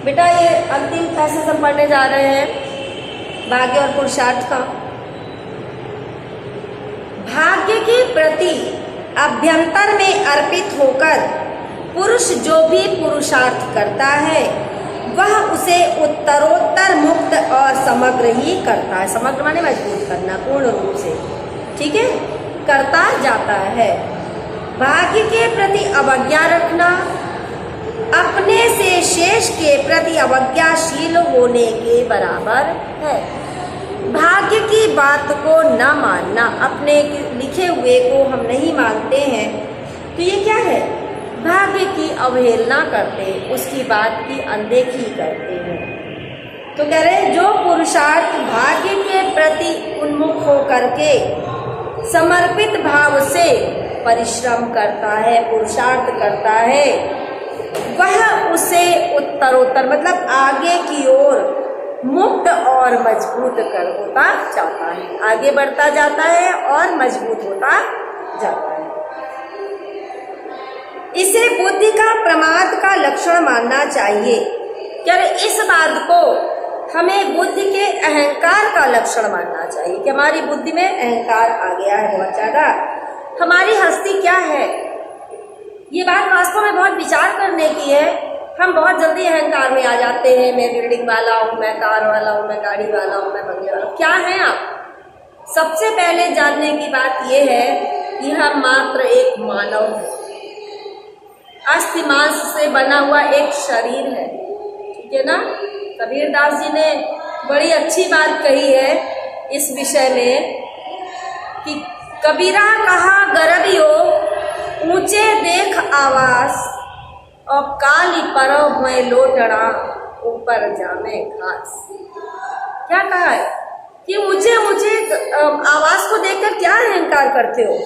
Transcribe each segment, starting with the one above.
बेटा ये अंतिम पैसेज हम पढ़ने जा रहे हैं भाग्य और पुरुषार्थ का। भाग्य के प्रति अभ्यंतर में अर्पित होकर पुरुष जो भी पुरुषार्थ करता है वह उसे उत्तरोत्तर मुक्त और समग्र ही करता है। समग्र माने मजबूत करना, पूर्ण रूप से, ठीक है, करता जाता है। भाग्य के प्रति अवज्ञा रखना अपने से शेष के प्रति अवज्ञाशील होने के बराबर है। भाग्य की बात को न मानना, अपने लिखे हुए को हम नहीं मानते हैं तो ये क्या है? भाग्य की अवहेलना करते, उसकी बात की अनदेखी करते हैं। तो कह रहे जो पुरुषार्थ भाग्य के प्रति उन्मुख होकर के समर्पित भाव से परिश्रम करता है, पुरुषार्थ करता है, वह उसे उत्तरोत्तर मतलब आगे की ओर मुक्त और मजबूत कर होता जाता है, आगे बढ़ता जाता है और मजबूत होता जाता है। इसे बुद्धि का प्रमाद का लक्षण मानना चाहिए। क्या इस बात को हमें बुद्धि के अहंकार का लक्षण मानना चाहिए कि हमारी बुद्धि में अहंकार आ गया है बहुत ज्यादा। हमारी हस्ती क्या है? ये बात वास्तव में बहुत विचार करने की है। हम बहुत जल्दी अहंकार में आ जाते हैं, मैं बिल्डिंग वाला हूँ, मैं कार वाला हूँ, मैं गाड़ी वाला हूँ, मैं बंगले वाला हूँ। क्या है आप? सबसे पहले जानने की बात यह है कि हम मात्र एक मानव हैं, अस्थि मांस से बना हुआ एक शरीर है, ठीक है ना। कबीर दास जी ने बड़ी अच्छी बात कही है इस विषय में कि कबीरा कहा गरबियो ऊंचे देख आवास और काली परव हुए लोटड़ा ऊपर जामे घास। क्या कहा है कि ऊंचे ऊंचे आवास को देखकर क्या अहंकार करते हो?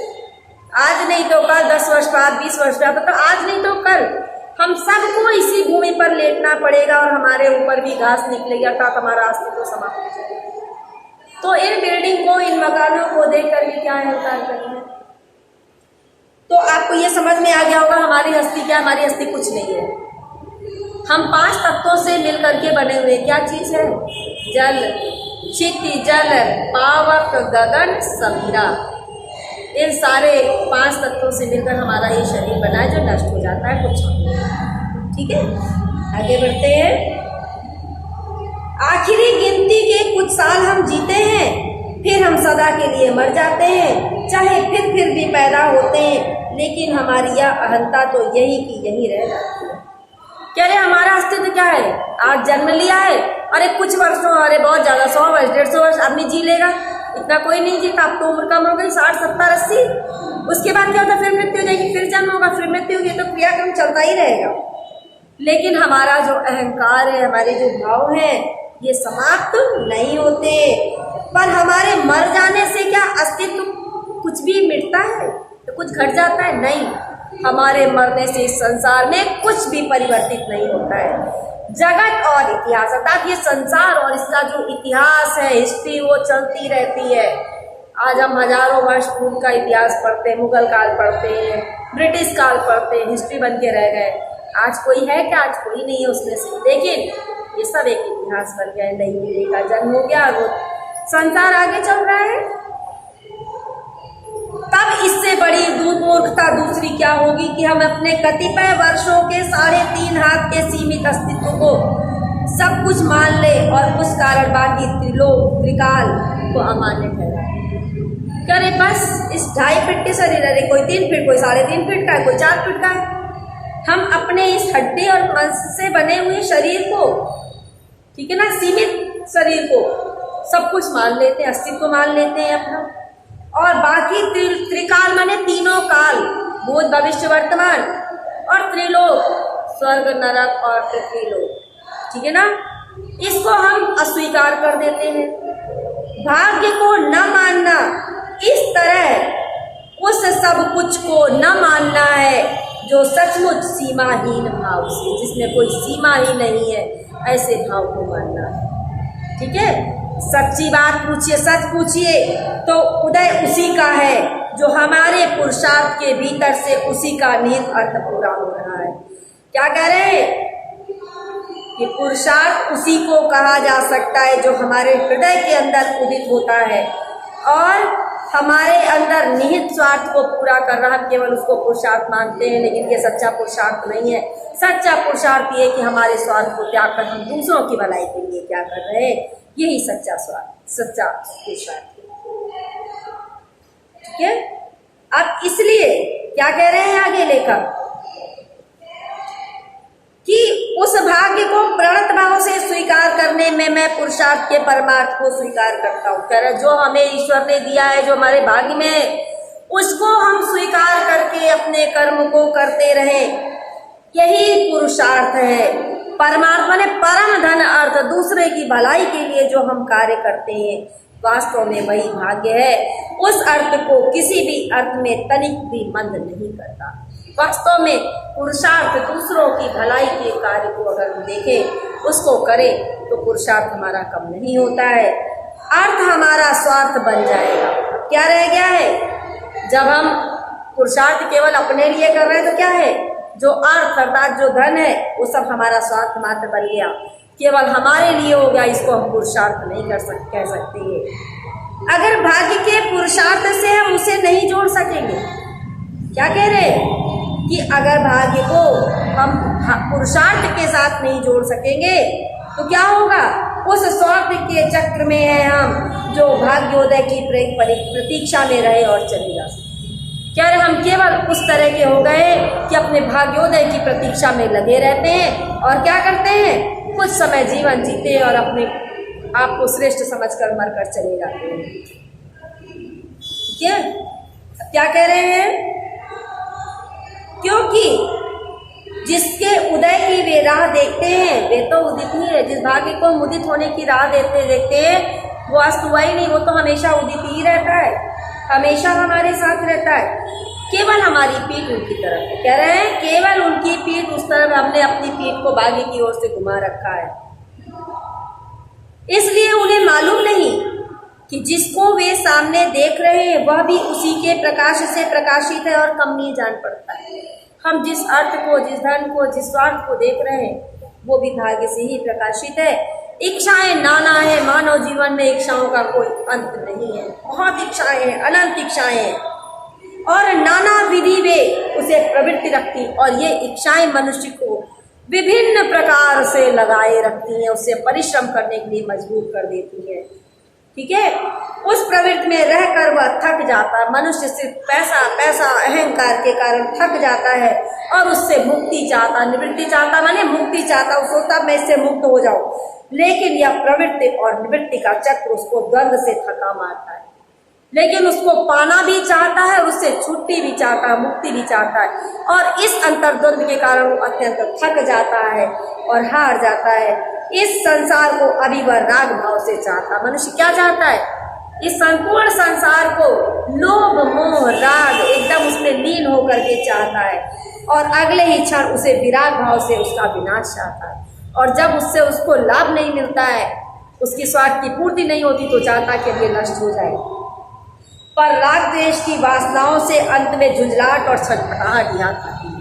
आज नहीं तो कल, 10 वर्ष बाद, 20 वर्ष बाद, तो आज नहीं तो कल हम सबको इसी भूमि पर लेटना पड़ेगा और हमारे ऊपर भी घास निकलेगी, अर्थात हमारा अस्तित्व समाप्त हो जाएगा। तो इन बिल्डिंग को, इन मकानों को देखकर भी क्या अहंकार करना है? तो आपको ये समझ में आ गया होगा हमारी हस्ती क्या? हमारी हस्ती कुछ नहीं है। हम 5 तत्वों से मिल करके बने हुए। क्या चीज है? जल, क्षिति, जल, पावक, गगन, समीरा। इन सारे 5 तत्वों से मिलकर हमारा ये शरीर बना है जो नष्ट हो जाता है कुछ, ठीक है। आगे बढ़ते हैं। आखिरी गिनती के कुछ साल हम जीते हैं, फिर हम सदा के लिए मर जाते हैं, चाहे फिर भी पैदा होते हैं, लेकिन हमारी यह अहंता तो यही की यही रह जाती है। कह रहे हमारा अस्तित्व क्या है? आज जन्म लिया है, अरे कुछ वर्षों, अरे बहुत ज्यादा 100 वर्ष 150 वर्ष आदमी जी लेगा, इतना कोई नहीं जीता। अब तो उम्र कम हो गई, 60 70 80। उसके बाद क्या होता? फिर मृत्यु हो जाएगी, फिर जन्म होगा, फिर मृत्यु होगी, तो क्रियाक्रम चलता ही रहेगा। लेकिन हमारा जो अहंकार है, हमारे जो भाव हैं, ये समाप्त नहीं होते। पर हमारे मर जाने से क्या अस्तित्व कुछ भी मिटता है? तो कुछ घट जाता है? नहीं, हमारे मरने से इस संसार में कुछ भी परिवर्तित नहीं होता है। जगत और इतिहास, अर्थात ये संसार और इसका जो इतिहास है, हिस्ट्री, वो चलती रहती है। आज हम हजारों वर्ष पूर्व का इतिहास पढ़ते हैं, मुगल काल पढ़ते हैं, ब्रिटिश काल पढ़ते हैं, हिस्ट्री बन के रह गए। आज कोई है क्या? आज कोई नहीं है उसमें से, लेकिन ये सब एक इतिहास बन गया है। नई पीढ़ी का जन्म हो गया, वो संसार आगे चल रहा है। तब इससे बड़ी मूर्खता दूसरी क्या होगी कि हम अपने कतिपय वर्षों के 3.5 हाथ के सीमित अस्तित्व को सब कुछ मान ले और उस कारण बाकी त्रिलोक त्रिकाल को अमान्य ठहराए। करे बस इस 2.5 फीट के शरीर, अरे कोई 3 फीट, कोई 3.5 फीट का है, कोई 4 फीट का है। हम अपने इस हड्डी और मांस से बने हुए शरीर को, ठीक है ना, सीमित शरीर को सब कुछ मान लेते हैं, अस्तित्व मान लेते हैं अपना। और बाकी त्रिकाल माने तीनों काल, भूत भविष्य वर्तमान, और त्रिलोक, स्वर्ग नरक और पृथ्वीलोक, ठीक है ना, इसको हम अस्वीकार कर देते हैं। भाग्य को न मानना, इस तरह उस सब कुछ को न मानना है जो सचमुच सीमाहीन भाव से, जिसमें कोई सीमा ही नहीं है, ऐसे भाव को मानना है, ठीक है। सच्ची बात पूछिए, सच पूछिए तो उदय उसी का है जो हमारे पुरुषार्थ के भीतर से उसी का निहित अर्थ पूरा हो रहा है। क्या कह रहे हैं कि पुरुषार्थ उसी को कहा जा सकता है जो हमारे हृदय के अंदर उदित होता है और हमारे अंदर निहित स्वार्थ को पूरा कर रहा। हम केवल उसको पुरुषार्थ मानते हैं, लेकिन ये सच्चा पुरुषार्थ नहीं है। सच्चा पुरुषार्थ ये कि हमारे स्वार्थ को त्याग कर हम दूसरों की भलाई के लिए क्या कर रहे हैं, यही सच्चा स्वार्थ, सच्चा पुरुषार्थ। ठीक है। अब इसलिए क्या कह रहे हैं आगे लेखक कि उस भाग्य को प्रणत भाव से स्वीकार करने में मैं पुरुषार्थ के परमार्थ को स्वीकार करता हूँ। कह रहे जो हमें ईश्वर ने दिया है, जो हमारे भाग्य में है, उसको हम स्वीकार करके अपने कर्म को करते रहें, यही पुरुषार्थ है। परमार्थ माने परम धन अर्थ, दूसरे की भलाई के लिए जो हम कार्य करते हैं, वास्तव में वही भाग्य है। उस अर्थ को किसी भी अर्थ में तनिक भी मंद नहीं करता। वास्तव में पुरुषार्थ दूसरों की भलाई के कार्य को अगर हम देखें, उसको करें, तो पुरुषार्थ हमारा कम नहीं होता है। अर्थ हमारा स्वार्थ बन जाएगा। क्या रह गया है? जब हम पुरुषार्थ केवल अपने लिए कर रहे हैं तो क्या है, जो अर्थ अर्थात जो धन है वो सब हमारा स्वार्थ मात्र बन गया, केवल हमारे लिए हो गया। इसको हम पुरुषार्थ नहीं कह सकते हैं। अगर भाग्य के पुरुषार्थ से हम उसे नहीं जोड़ सकेंगे, क्या कह रहे हैं कि अगर भाग्य को हम पुरुषार्थ के साथ नहीं जोड़ सकेंगे तो क्या होगा, उस स्वार्थ के चक्र में है हम, जो भाग्योदय की प्रतीक्षा में रहे और चले जा सके। क्या हम केवल उस तरह के हो गए कि अपने भाग्योदय की प्रतीक्षा में लगे रहते हैं और क्या करते हैं, कुछ समय जीवन जीते और अपने आप को श्रेष्ठ समझकर मरकर चले जाते हैं। ठीक है। क्या कह रहे हैं? क्योंकि जिसके उदय की वे राह देखते हैं, वे तो उदित ही है। जिस भाग्य को हम उदित होने की राह देखते हैं, वो अस्त हुआ ही नहीं, वो तो हमेशा उदित ही रहता है, हमेशा हमारे साथ रहता है। केवल हमारी पीठ उनकी तरफ है। कह रहे हैं केवल उनकी पीठ उस तरफ, हमने अपनी पीठ को भाग्य की ओर से घुमा रखा है। इसलिए उन्हें मालूम नहीं कि जिसको वे सामने देख रहे हैं वह भी उसी के प्रकाश से प्रकाशित है और कम नहीं जान पड़ता है। हम जिस अर्थ को, जिस धन को, जिस स्वार्थ को देख रहे हैं, वो भी भाग्य से ही प्रकाशित है। इच्छाएं नाना है, मानव जीवन में इच्छाओं का कोई अंत नहीं है। बहुत इच्छाएं हैं, अनंत इच्छाएं हैं और नाना विधि वे उसे प्रवृत्ति रखती, और ये इच्छाएं मनुष्य को विभिन्न प्रकार से लगाए रखती हैं, उससे परिश्रम करने के लिए मजबूर कर देती हैं। ठीक है। उस प्रवृत्ति में रहकर वह थक जाता है। मनुष्य सिर्फ पैसा पैसा अहंकार के कारण थक जाता है और उससे मुक्ति चाहता, निवृत्ति चाहता, माने मुक्ति चाहता। वो सोचता मैं इससे मुक्त हो जाऊं, लेकिन यह प्रवृत्ति और निवृत्ति का चक्र उसको द्वंद्व से थका मारता है। लेकिन उसको पाना भी चाहता है, उससे छुट्टी भी चाहता है, मुक्ति भी चाहता है, और इस अंतर्द्वंद के कारण वो अत्यंत थक जाता है और हार जाता है। इस संसार को अभी वह राग भाव से चाहता। मनुष्य क्या चाहता है? इस संपूर्ण संसार को लोभ मोह राग एकदम उसमें लीन होकर के चाहता है, और अगले ही क्षण उसे विराग भाव से उसका विनाश चाहता है। और जब उससे उसको लाभ नहीं मिलता है, उसकी स्वार्थ की पूर्ति नहीं होती, तो चाहता कि ये नष्ट हो जाए। पर राग द्वेष की वासनाओं से अंत में झुंझलाहट और छटपटाहट याद आती है।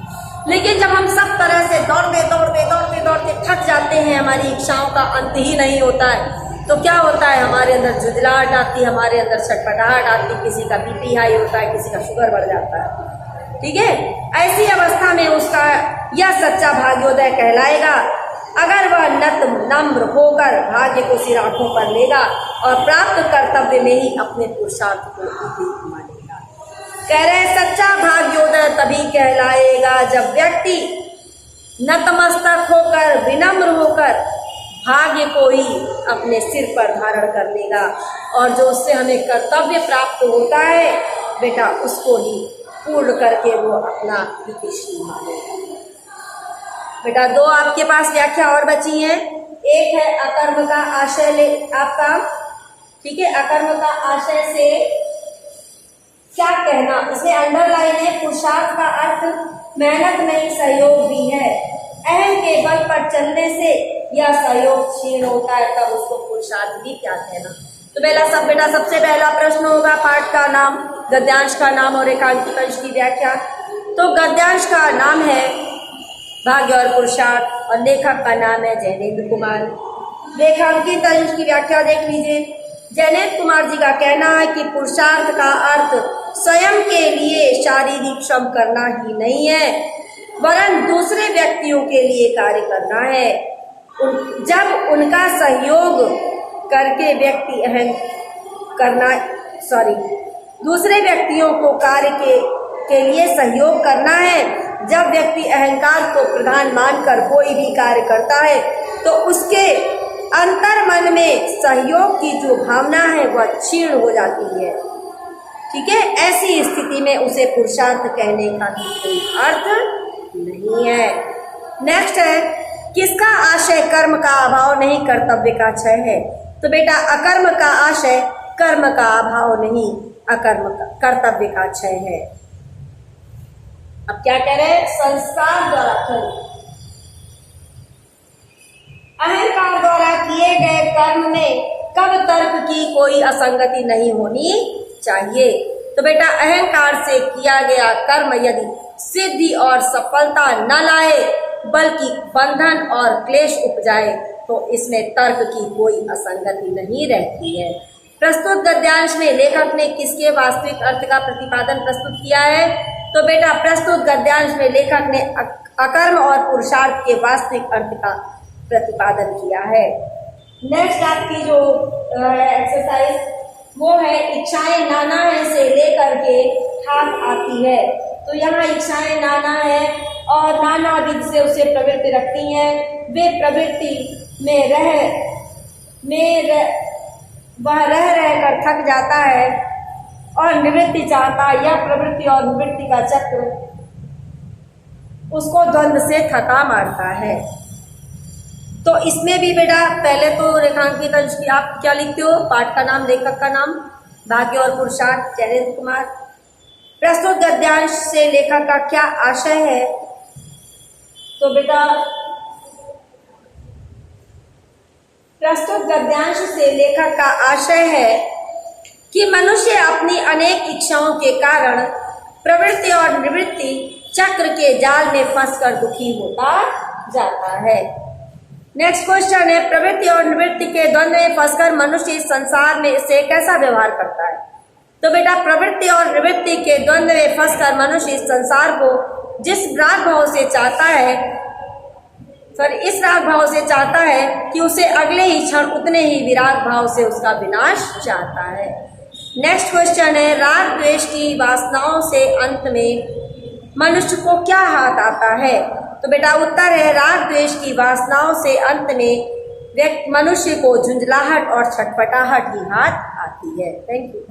लेकिन जब हम सब तरह से दौड़ते दौड़ते दौड़ते दौड़ते थक जाते हैं, हमारी इच्छाओं का अंत ही नहीं होता है, तो क्या होता है, हमारे अंदर झुंझलाहट आती है, हमारे अंदर छटपटाहट आती है, किसी का बीपी हाई होता है, किसी का शुगर बढ़ जाता है। ठीक है। ऐसी अवस्था में उसका यह सच्चा भाग्योदय कहलाएगा अगर वह नम्र होकर भाग्य को सिर आंखों पर लेगा और प्राप्त कर्तव्य में ही अपने पुरुषार्थ को मानेगा। कह रहे सच्चा भाग्योदय तभी कहलाएगा जब व्यक्ति नतमस्तक होकर, विनम्र होकर भाग्य को ही अपने सिर पर धारण कर लेगा, और जो उससे हमें कर्तव्य प्राप्त होता है बेटा, उसको ही पूर्ण करके वो अपना हितैषी मानेगा। बेटा दो आपके पास व्याख्या और बची हैं। एक है अकर्म का आशय ले आपका, ठीक है। अकर्म का आशय से क्या कहना, इसे अंडरलाइन है। पुरुषार्थ का अर्थ मेहनत नहीं सहयोग भी है। अहम के बल पर चलने से यह सहयोग क्षीण होता है, तब उसको पुरुषार्थ भी क्या कहना। तो बेटा सबसे पहला प्रश्न होगा पाठ का नाम, गद्यांश का नाम और एकांकित अंश की व्याख्या। तो गद्यांश का नाम है भाग्य और पुरुषार्थ, और लेखक का नाम है जयनेंद्र कुमार। रेखांकित अंश की व्याख्या देख लीजिए। जयनेंद्र कुमार जी का कहना है कि पुरुषार्थ का अर्थ स्वयं के लिए शारीरिक श्रम करना ही नहीं है, वरन दूसरे व्यक्तियों के लिए कार्य करना है। जब उनका सहयोग करके दूसरे व्यक्तियों को कार्य के लिए सहयोग करना है। जब व्यक्ति अहंकार को प्रधान मानकर कोई भी कार्य करता है तो उसके अंतर मन में सहयोग की जो भावना है वह क्षीण हो जाती है। ठीक है, ऐसी स्थिति में उसे पुरुषार्थ कहने का कोई अर्थ नहीं है। नेक्स्ट है, किसका आशय कर्म का अभाव नहीं कर्तव्य का क्षय है। तो बेटा अकर्म का आशय कर्म का अभाव नहीं अकर्म का कर्तव्य का क्षय है। अब क्या कह रहे हैं, संस्कार द्वारा अहंकार द्वारा किए गए कर्म में कब तर्क की कोई असंगति नहीं होनी चाहिए। तो बेटा अहंकार से किया गया कर्म यदि सिद्धि और सफलता न लाए बल्कि बंधन और क्लेश उपजाए तो इसमें तर्क की कोई असंगति नहीं रहती है। प्रस्तुत गद्यांश में लेखक ने किसके वास्तविक अर्थ का प्रतिपादन प्रस्तुत किया है। तो बेटा प्रस्तुत गद्यांश में लेखक ने अकर्म और पुरुषार्थ के वास्तविक अर्थ का प्रतिपादन किया है। नेक्स्ट आपकी जो एक्सरसाइज वो है इच्छाएं नाना है से लेकर के हाथ आती है। तो यहाँ इच्छाएं नाना है और नाना विध से उसे प्रवृत्ति रखती हैं। वे प्रवृत्ति वह रह कर थक जाता है और निवृत्ति चाहता है। यह प्रवृत्ति और निवृत्ति का चक्र उसको द्वंद्व से थका मारता है। तो इसमें भी बेटा पहले तो रेखांकित अंश की आप क्या लिखते हो, पाठ का नाम, लेखक का नाम, भाग्य और पुरुषार्थ जयनेंद्र कुमार। प्रस्तुत गद्यांश से लेखक का क्या आशय है। तो बेटा प्रस्तुत गद्यांश से लेखक का आशय है कि मनुष्य अपनी अनेक इच्छाओं के कारण प्रवृत्ति और निवृत्ति चक्र के जाल में फंसकर दुखी होता जाता है। नेक्स्ट क्वेश्चन है, प्रवृत्ति और निवृत्ति के द्वंद्व में फंसकर मनुष्य इस संसार में से कैसा व्यवहार करता है। तो बेटा प्रवृत्ति और निवृत्ति के द्वंद्व में फंसकर मनुष्य इस संसार को जिस राग भाव से चाहता है इस राग भाव से चाहता है कि उसे अगले ही क्षण उतने ही विराग भाव से उसका विनाश चाहता है। नेक्स्ट क्वेश्चन है, राग द्वेष की वासनाओं से अंत में मनुष्य को क्या हाथ आता है। तो बेटा उत्तर है, राग द्वेष की वासनाओं से अंत में मनुष्य को झुंझलाहट और छटपटाहट ही हाथ आती है। Thank you.